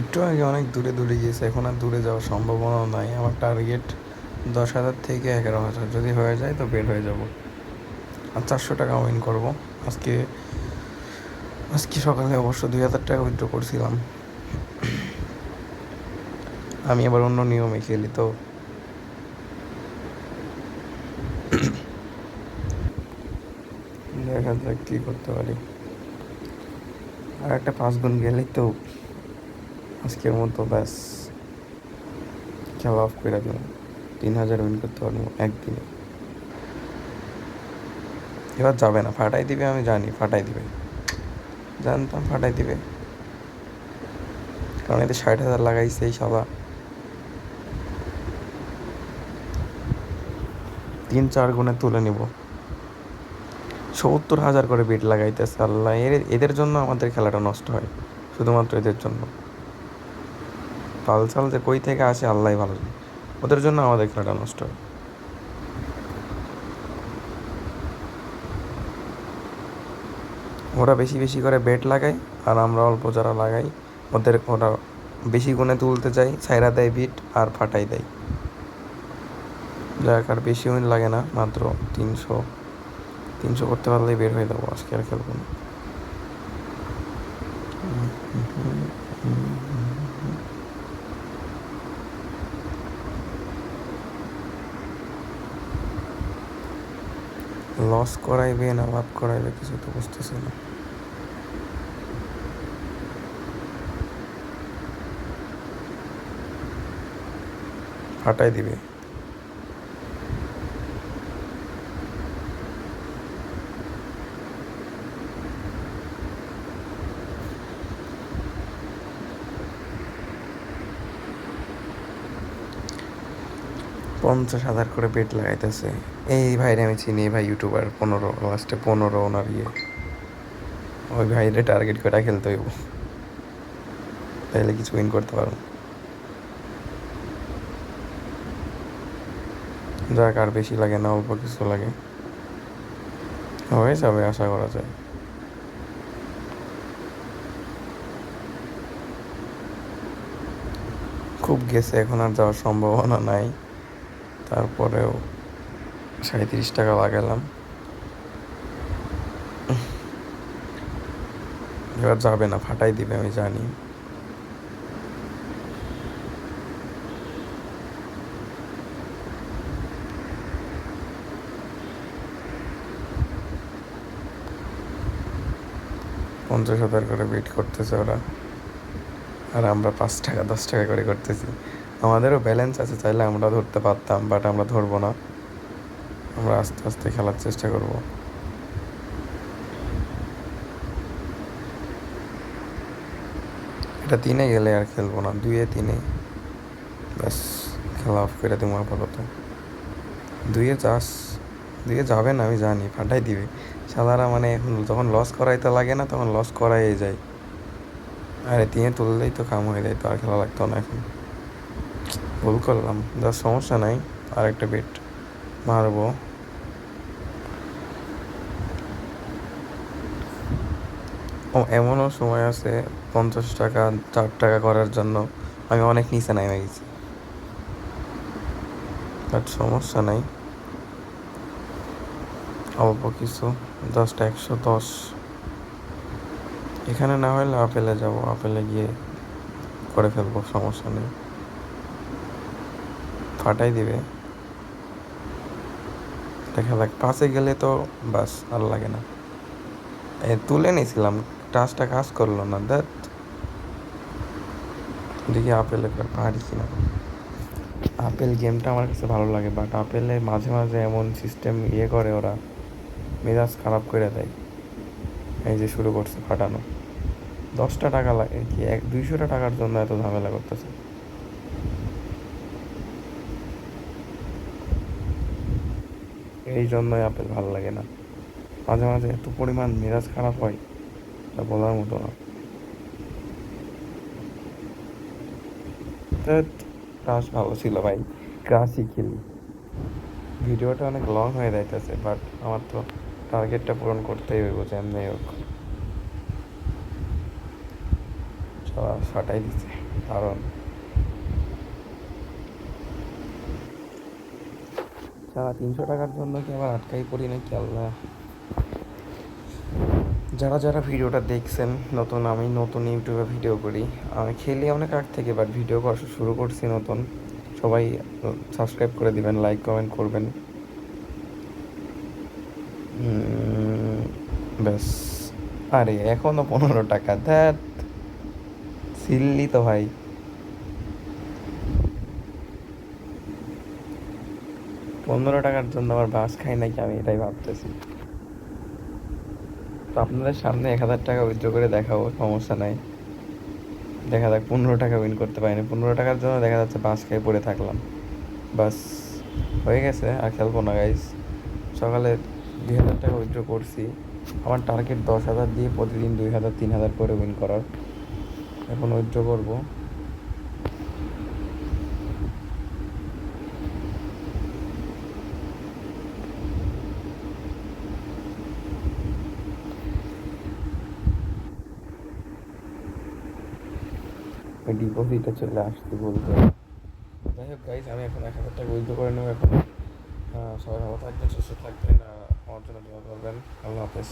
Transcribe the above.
একটু আগে অনেক দূরে দূরে গিয়েছে, এখন আর দূরে যাওয়ার সম্ভাবনা নাই। আমার টার্গেট 10,000 থেকে 11,000, যদি হয়ে যায় তো বের হয়ে যাব। আর 400 টাকা উইন করবো আজকে। আজকে সকালে অবশ্য 2,000 টাকা উইথড্র করছিলাম। আমি আবার অন্য নিয়মে খেলি তো। দেখা যাক কী করতে পারি। আর একটা 5 গুণ গেলেই তো আজকের মতো ব্যাস খেলা অফ করে দিব। 3,000 উইন করতে পারবো একদিনে। এবার যাবে না, ফাটাই দিবে, আমি জানি ফাটাই দিবে, জানতাম ফাটাই দিবে, কারণ এতে 60,000 লাগাইছে এই সবা। 3-4 গুণে তুলে নিব। 70,000 করে বিট লাগাইতেছে আল্লাহ। এদের জন্য আমাদের খেলাটা নষ্ট হয়, শুধুমাত্র এদের জন্য। পালসাল যে কই থেকে আসে আল্লাহ ভালো জানে। ওদের জন্য আমাদের খেলাটা নষ্ট হয়। ওরা বেশি বেশি করে বেট লাগায়, আর আমরা অল্প যারা লাগাই ওরা বেশি গুণে তুলতে চাই, ছাইরা দেয় বিট আর ফাটাই দেয়। যাক, আর বেশি উইন লাগে না, মাত্র 300 করতে পারলেই বের হয়ে যাবো। আজকে আর খেলবো না। লস করাইবে না লাভ করাইবে কিছু তো বুঝতেছে না। ফাটাই দিবে। পঞ্চাশ হাজার করে বেট লাগাইতেছে। এই ভাইরে আমি চিনি, ভাই ইউটিউবার, 15 লাস্টে 15 ওনার ওই ভাইরে টার্গেট করে খেলতে হইব, তাইলে কিছু উইন করতে পারবো। যাক, আর বেশি লাগে না, অল্প কিছু লাগে, হয়ে যাবে আশা করা যায়। খুব গেছে, এখন আর যাওয়ার সম্ভাবনা নাই। তারপরেও 37 টাকা লাগালাম। এবার যাবে না, ফাটাই দিবে আমি জানি। পঞ্চাশ হাজার করে বিট করতেছে ওরা, আর আমরা 5 টাকা 10 টাকা করে করতেছি। আমাদেরও ব্যালেন্স আছে, চাইলে আমরা ধরতে পারতাম, বাট আমরা ধরবো না। আমরা আস্তে আস্তে খেলার চেষ্টা করব। এটা 3-এ গেলে আর খেলবো না, 2-এ 3-এ ব্যাস খেলা অফ করে দেবো আপাতত। 2-এ 2-এ যাবে না, আমি জানি ফাটাই দিবে শালারা। মানে এখন যখন লস করাইতে লাগে না, তখন লস করাই যায়। আরে 3-এ তুললেই তো কাম হয়ে যায়, তো আর খেলা লাগতো না এখন। ভুল করলাম, যা সমস্যা নাই, আর একটা বেট মারবো। ও, এমনও সময় আছে 50 টাকা 4 টাকা করার জন্য আমি অনেক নিচে নেমে গেছি, বাট সমস্যা নাই, অল্প কিছু, 10টা 110। এখানে না হলে আপেলে যাব, আপেলে গিয়ে করে ফেলবো, সমস্যা নেই, ফাটাই দিবে। দেখা যাক, 5-এ গেলে তো বাস আর লাগে না। তুলে নিয়েছিলাম, টাচটা কাজ করলো না, দ্যাট। দেখি আপেলে পারি কিনা। আপেল গেমটা আমার কাছে ভালো লাগে, বাট আপেলে মাঝে মাঝে এমন সিস্টেম করে ওরা, মেজাজ খারাপ করে দেয়। এই যে শুরু করছে ফাটানো, 10টা টাকা লাগে কি 200টা টাকার জন্য এত ঝামেলা করতেছে। এই জন্যই আপেল ভালো লাগে না। মাঝে মাঝে এত পরিমাণ মেজাজ খারাপ হয়, তা বলার মতো না। ক্রাশ ভালো ছিল ভাই, ক্রাশই খেলি। ভিডিওটা অনেক লং হয়ে যাইতেছে, বাট আমার তো টার্গেটটা পূরণ করতেই হইব যেমনি হোক। ফাটাই দিচ্ছে কারণ সারা 300 টাকার জন্য কি আবার আটকাই পড়ি নাকি আল্লাহ। যারা যারা ভিডিওটা দেখছেন নতুন, আমি নতুন ইউটিউবে ভিডিও করি, আমি খেলি অনেক আগ থেকে, বাট ভিডিও করা শুরু করছি নতুন। সবাই সাবস্ক্রাইব করে দিবেন, লাইক কমেন্ট করবেন। ব্যাস। আরে এখনও 15 টাকা, ধ্যাত সিল্লি তো ভাই। 15 টাকার জন্য আবার বাস খাই নাকি আমি, এটাই ভাবতেছি। তো আপনাদের সামনে 1000 টাকা উইথড্র করে দেখাবো, সমস্যা নাই। দেখা যাক 15 টাকা উইন করতে পারিনি, 15 টাকার জন্য দেখা যাচ্ছে বাস খেয়ে পড়ে থাকলাম। বাস হয়ে গেছে, আর খেলবো না গাইস। সকালে 2000 টাকা উইথড্র করছি। আমার টার্গেট 10,000 দিয়ে প্রতিদিন 2000 3000 করে উইন করার। এখন উইথড্র করবো। ওই ডিপোজিটে চলে আসতে বলতে। যাই হোক গাইস, আমি এখন 1000 টাকা উইথড্র করে নেবো এখন। সবাই ভালো থাকবেন, সুস্থ থাকবেন, আমার জন্য দোয়া করবেন। আল্লাহ হাফেজ।